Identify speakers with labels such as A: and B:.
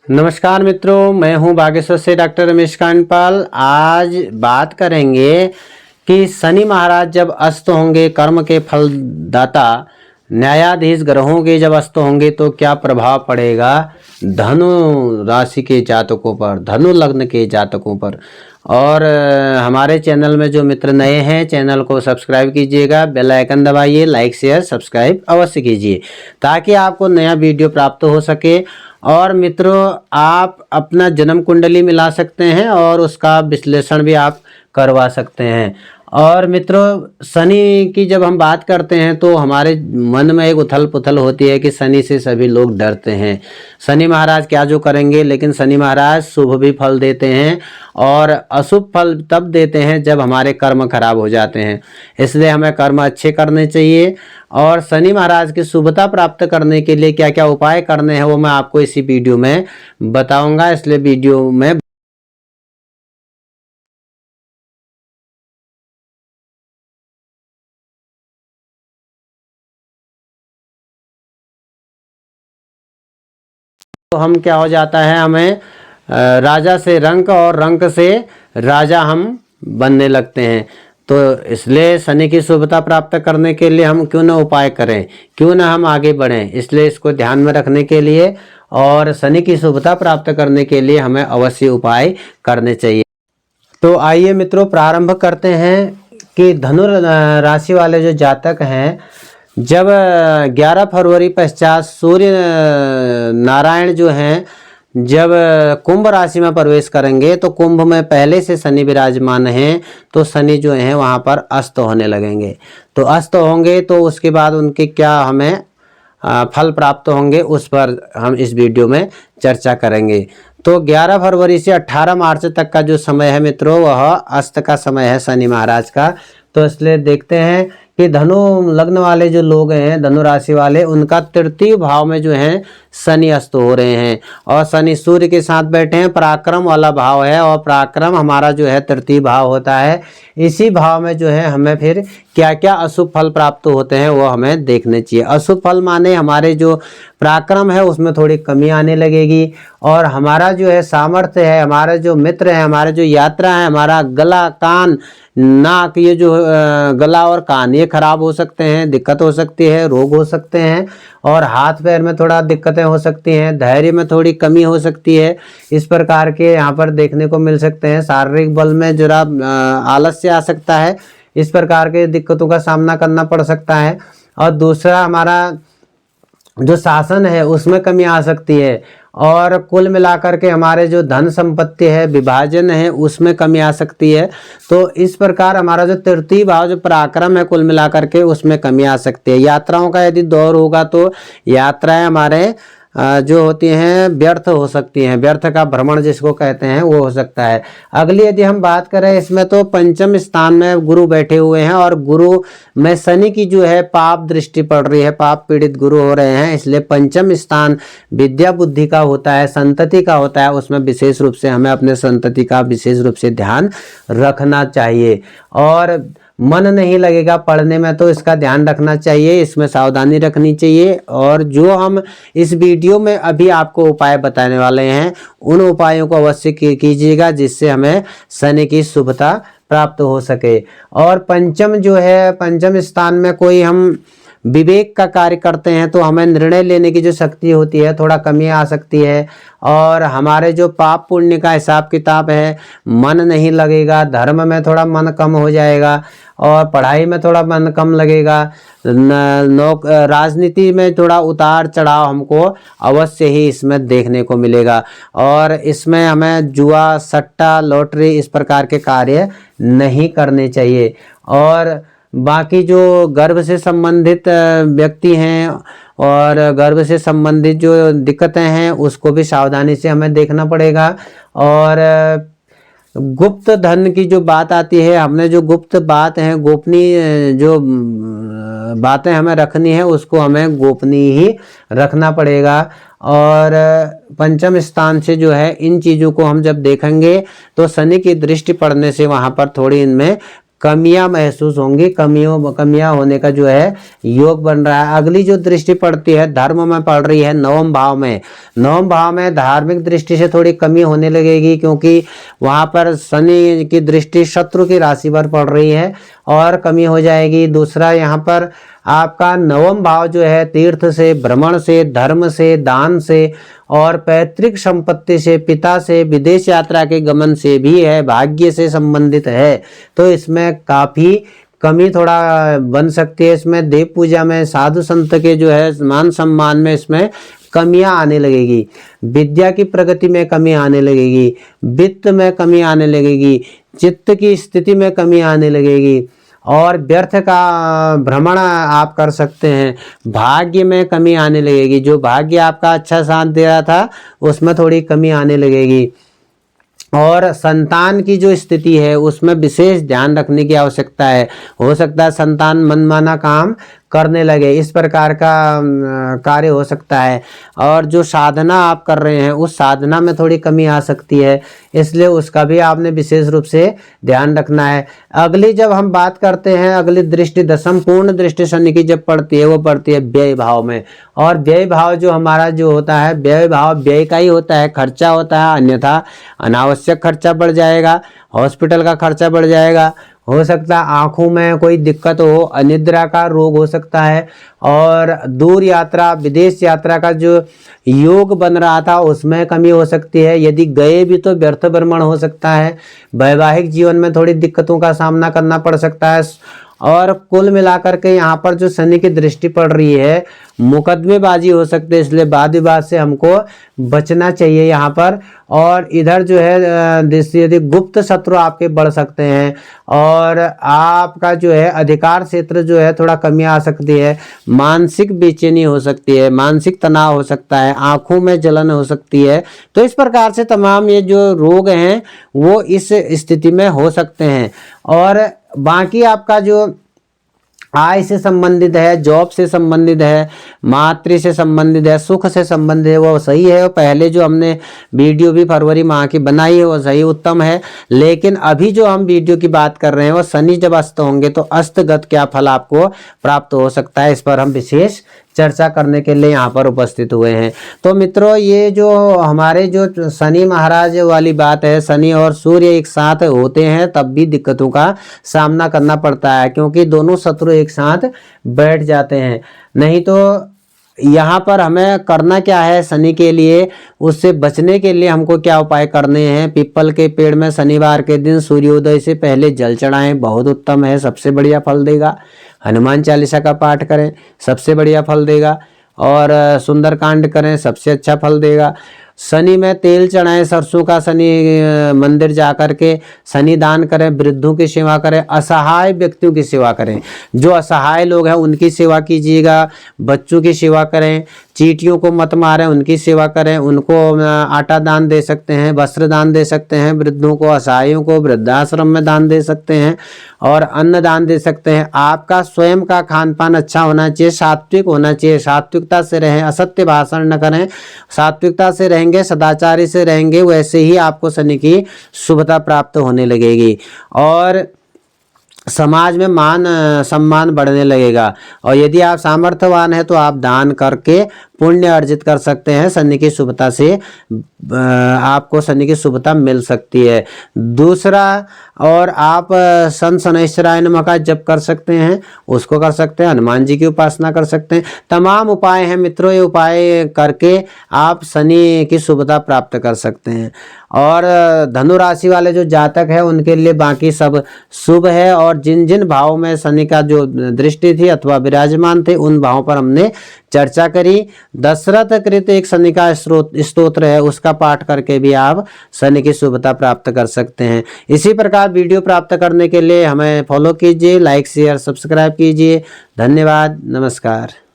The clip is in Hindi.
A: नमस्कार मित्रों, मैं हूं बागेश्वर से डॉक्टर रमेश कांडपाल। आज बात करेंगे कि शनि महाराज जब अस्त होंगे, कर्म के फलदाता न्यायाधीश ग्रहों के जब अस्त होंगे तो क्या प्रभाव पड़ेगा धनु राशि के जातकों पर, धनु लग्न के जातकों पर। और हमारे चैनल में जो मित्र नए हैं, चैनल को सब्सक्राइब कीजिएगा, बेल आइकन दबाइए, लाइक शेयर सब्सक्राइब अवश्य कीजिए ताकि आपको नया वीडियो प्राप्त हो सके। और मित्रों, आप अपना जन्म कुंडली मिला सकते हैं और उसका विश्लेषण भी आप करवा सकते हैं। और मित्रों, शनि की जब हम बात करते हैं तो हमारे मन में एक उथल पुथल होती है कि शनि से सभी लोग डरते हैं। शनि महाराज क्या जो करेंगे, लेकिन शनि महाराज शुभ भी फल देते हैं और अशुभ फल तब देते हैं जब हमारे कर्म खराब हो जाते हैं। इसलिए हमें कर्म अच्छे करने चाहिए। और शनि महाराज की शुभता प्राप्त करने के लिए क्या क्या उपाय करने हैं वो मैं आपको इसी वीडियो में बताऊंगा। इसलिए वीडियो में तो हम क्या हो जाता है, हमें राजा से रंक और रंक से राजा हम बनने लगते हैं। तो इसलिए शनि की शुभता प्राप्त करने के लिए हम क्यों ना उपाय करें, क्यों ना हम आगे बढ़ें। इसलिए इसको ध्यान में रखने के लिए और शनि की शुभता प्राप्त करने के लिए हमें अवश्य उपाय करने चाहिए। तो आइए मित्रों, प्रारंभ करते हैं कि धनु राशि वाले जो जातक हैं, जब 11 फरवरी पश्चात सूर्य नारायण जो हैं जब कुंभ राशि में प्रवेश करेंगे तो कुंभ में पहले से शनि विराजमान हैं, तो शनि जो हैं वहाँ पर अस्त होने लगेंगे। तो अस्त होंगे तो उसके बाद उनके क्या हमें फल प्राप्त होंगे उस पर हम इस वीडियो में चर्चा करेंगे। तो 11 फरवरी से 18 मार्च तक का जो समय है मित्रों, वह अस्त का समय है शनि महाराज का। तो इसलिए देखते हैं कि धनु लग्न वाले जो लोग हैं, धनु राशि वाले, उनका तृतीय भाव में जो है शनि अस्त हो रहे हैं और शनि सूर्य के साथ बैठे हैं। पराक्रम वाला भाव है और पराक्रम हमारा जो है तृतीय भाव होता है। इसी भाव में जो है हमें फिर क्या क्या अशुभ फल प्राप्त होते हैं वो हमें देखने चाहिए। अशुभ फल माने हमारे जो पराक्रम है उसमें थोड़ी कमी आने लगेगी और हमारा जो है सामर्थ्य है, हमारे जो मित्र हैं, हमारे जो यात्रा है, हमारा गला, कान, नाक, ये जो गला और कान ये खराब हो सकते हैं, दिक्कत हो सकती है, रोग हो सकते हैं और हाथ पैर में थोड़ा दिक्कतें हो सकती हैं, धैर्य में थोड़ी कमी हो सकती है। इस प्रकार के यहाँ पर देखने को मिल सकते हैं। शारीरिक बल में जरा आलस्य आ सकता है। इस प्रकार के दिक्कतों का सामना करना पड़ सकता है। और दूसरा, हमारा जो शासन है उसमें कमी आ सकती है और कुल मिलाकर के हमारे जो धन संपत्ति है, विभाजन है, उसमें कमी आ सकती है। तो इस प्रकार हमारा जो तृतीय भाव जो पराक्रम है, कुल मिलाकर के उसमें कमी आ सकती है। यात्राओं का यदि दौर होगा तो यात्राएं हमारे जो होती हैं व्यर्थ हो सकती हैं, व्यर्थ का भ्रमण जिसको कहते हैं वो हो सकता है। अगली यदि हम बात करें इसमें तो पंचम स्थान में गुरु बैठे हुए हैं और गुरु में शनि की जो है पाप दृष्टि पड़ रही है, पाप पीड़ित गुरु हो रहे हैं। इसलिए पंचम स्थान विद्या बुद्धि का होता है, संतति का होता है। उसमें विशेष रूप से हमें अपने संतति का विशेष रूप से ध्यान रखना चाहिए। और मन नहीं लगेगा पढ़ने में तो इसका ध्यान रखना चाहिए, इसमें सावधानी रखनी चाहिए। और जो हम इस वीडियो में अभी आपको उपाय बताने वाले हैं उन उपायों को अवश्य कीजिएगा जिससे हमें शनि की शुभता प्राप्त हो सके। और पंचम जो है, पंचम स्थान में कोई हम विवेक का कार्य करते हैं तो हमें निर्णय लेने की जो शक्ति होती है थोड़ा कमी आ सकती है। और हमारे जो पाप पुण्य का हिसाब किताब है, मन नहीं लगेगा, धर्म में थोड़ा मन कम हो जाएगा और पढ़ाई में थोड़ा मन कम लगेगा, राजनीति में थोड़ा उतार चढ़ाव हमको अवश्य ही इसमें देखने को मिलेगा। और इसमें हमें जुआ, सट्टा, लॉटरी इस प्रकार के कार्य नहीं करने चाहिए। और बाकी जो गर्भ से संबंधित व्यक्ति हैं और गर्भ से संबंधित जो दिक्कतें हैं उसको भी सावधानी से हमें देखना पड़ेगा। और गुप्त धन की जो बात आती है, हमने जो गुप्त बात है, गोपनीय जो बातें हमें रखनी है उसको हमें गोपनीय ही रखना पड़ेगा। और पंचम स्थान से जो है इन चीज़ों को हम जब देखेंगे तो शनि की दृष्टि पड़ने से वहाँ पर थोड़ी इनमें कमियां महसूस होंगी, कमियां होने का जो है योग बन रहा है। अगली जो दृष्टि पड़ती है धर्म में पड़ रही है नवम भाव में। नवम भाव में धार्मिक दृष्टि से थोड़ी कमी होने लगेगी, क्योंकि वहां पर शनि की दृष्टि शत्रु की राशि पर पड़ रही है और कमी हो जाएगी। दूसरा यहाँ पर आपका नवम भाव जो है तीर्थ से, भ्रमण से, धर्म से, दान से और पैतृक संपत्ति से, पिता से, विदेश यात्रा के गमन से भी है, भाग्य से संबंधित है। तो इसमें काफ़ी कमी थोड़ा बन सकती है। इसमें देव पूजा में, साधु संत के जो है मान सम्मान में इसमें कमियां आने लगेगी। विद्या की प्रगति में कमी आने लगेगी, वित्त में कमी आने लगेगी, चित्त की स्थिति में कमी आने लगेगी और व्यर्थ का भ्रमण आप कर सकते हैं। भाग्य में कमी आने लगेगी, जो भाग्य आपका अच्छा साथ दे रहा था उसमें थोड़ी कमी आने लगेगी और संतान की जो स्थिति है उसमें विशेष ध्यान रखने की आवश्यकता है। हो सकता है संतान मनमाना काम करने लगे, इस प्रकार का कार्य हो सकता है। और जो साधना आप कर रहे हैं उस साधना में थोड़ी कमी आ सकती है, इसलिए उसका भी आपने विशेष रूप से ध्यान रखना है। अगली जब हम बात करते हैं, अगली दृष्टि दशम पूर्ण दृष्टि शनि की जब पड़ती है वो पड़ती है व्यय भाव में। और व्यय भाव जो हमारा जो होता है, व्यय भाव व्यय का ही होता है, खर्चा होता है, अन्यथा अनावश्यक खर्चा बढ़ जाएगा, हॉस्पिटल का खर्चा बढ़ जाएगा, हो सकता है आँखों में कोई दिक्कत हो, अनिद्रा का रोग हो सकता है और दूर यात्रा, विदेश यात्रा का जो योग बन रहा था उसमें कमी हो सकती है। यदि गए भी तो व्यर्थ भ्रमण हो सकता है। वैवाहिक जीवन में थोड़ी दिक्कतों का सामना करना पड़ सकता है। और कुल मिलाकर के यहाँ पर जो शनि की दृष्टि पड़ रही है, मुकदमेबाजी हो सकती है, इसलिए वाद विवाद से हमको बचना चाहिए यहाँ पर। और इधर जो है यदि गुप्त शत्रु आपके बढ़ सकते हैं और आपका जो है अधिकार क्षेत्र जो है थोड़ा कमी आ सकती है, मानसिक बेचैनी हो सकती है, मानसिक तनाव हो सकता है, आंखों में जलन हो सकती है। तो इस प्रकार से तमाम ये जो रोग हैं वो इस स्थिति में हो सकते हैं। और बाकी आपका जो आय से संबंधित है, जॉब से संबंधित है, मातृ से संबंधित है, सुख से संबंधित है, वो सही है। पहले जो हमने वीडियो भी फरवरी माह की बनाई है वो सही उत्तम है। लेकिन अभी जो हम वीडियो की बात कर रहे हैं वो शनि जब अस्त होंगे तो अस्तगत क्या फल आपको प्राप्त हो सकता है, इस पर हम विशेष चर्चा करने के लिए यहाँ पर उपस्थित हुए हैं। तो मित्रों, ये जो हमारे जो शनि महाराज वाली बात है, शनि और सूर्य एक साथ होते हैं तब भी दिक्कतों का सामना करना पड़ता है, क्योंकि दोनों शत्रु एक साथ बैठ जाते हैं। नहीं तो यहाँ पर हमें करना क्या है शनि के लिए, उससे बचने के लिए हमको क्या उपाय करने हैं। पीपल के पेड़ में शनिवार के दिन सूर्योदय से पहले जल चढ़ाएं, बहुत उत्तम है, सबसे बढ़िया फल देगा। हनुमान चालीसा का पाठ करें, सबसे बढ़िया फल देगा। और सुंदरकांड करें, सबसे अच्छा फल देगा। शनि में तेल चढ़ाएं, सरसों का, शनि मंदिर जा कर के शनि दान करें, वृद्धों की सेवा करें, असहाय व्यक्तियों की सेवा करें। जो असहाय लोग हैं उनकी सेवा कीजिएगा, बच्चों की सेवा करें, चींटियों को मत मारें, उनकी सेवा करें, उनको आटा दान दे सकते हैं, वस्त्र दान दे सकते हैं, वृद्धों को, असहायों को वृद्धाश्रम में दान दे सकते हैं और अन्न दान दे सकते हैं। आपका स्वयं का खान पान अच्छा होना चाहिए, सात्विक होना चाहिए, सात्विकता से रहें, असत्य भाषण न करें, सात्विकता से रहेंगे, सदाचारी से रहेंगे, वैसे ही आपको शनि की शुभता प्राप्त होने लगेगी और समाज में मान सम्मान बढ़ने लगेगा। और यदि आप सामर्थ्यवान हैं तो आप दान करके पुण्य अर्जित कर सकते हैं। शनि की शुभता से आपको शनि की शुभता मिल सकती है। दूसरा, और आप सन शनैश्चराय नमः का जप कर सकते हैं, उसको कर सकते हैं, हनुमान जी की उपासना कर सकते हैं। तमाम उपाय हैं मित्रों, ये उपाय करके आप शनि की शुभता प्राप्त कर सकते हैं। और धनु राशि वाले जो जातक हैं उनके लिए बाकी सब शुभ है। और जिन जिन भावों में शनि का जो दृष्टि थी अथवा विराजमान थे उन भावों पर हमने चर्चा करी। दशरथ कृत एक शनि का स्तोत्र है, उसका पाठ करके भी आप शनि की शुभता प्राप्त कर सकते हैं। इसी प्रकार वीडियो प्राप्त करने के लिए हमें फॉलो कीजिए, लाइक शेयर सब्सक्राइब कीजिए। धन्यवाद, नमस्कार।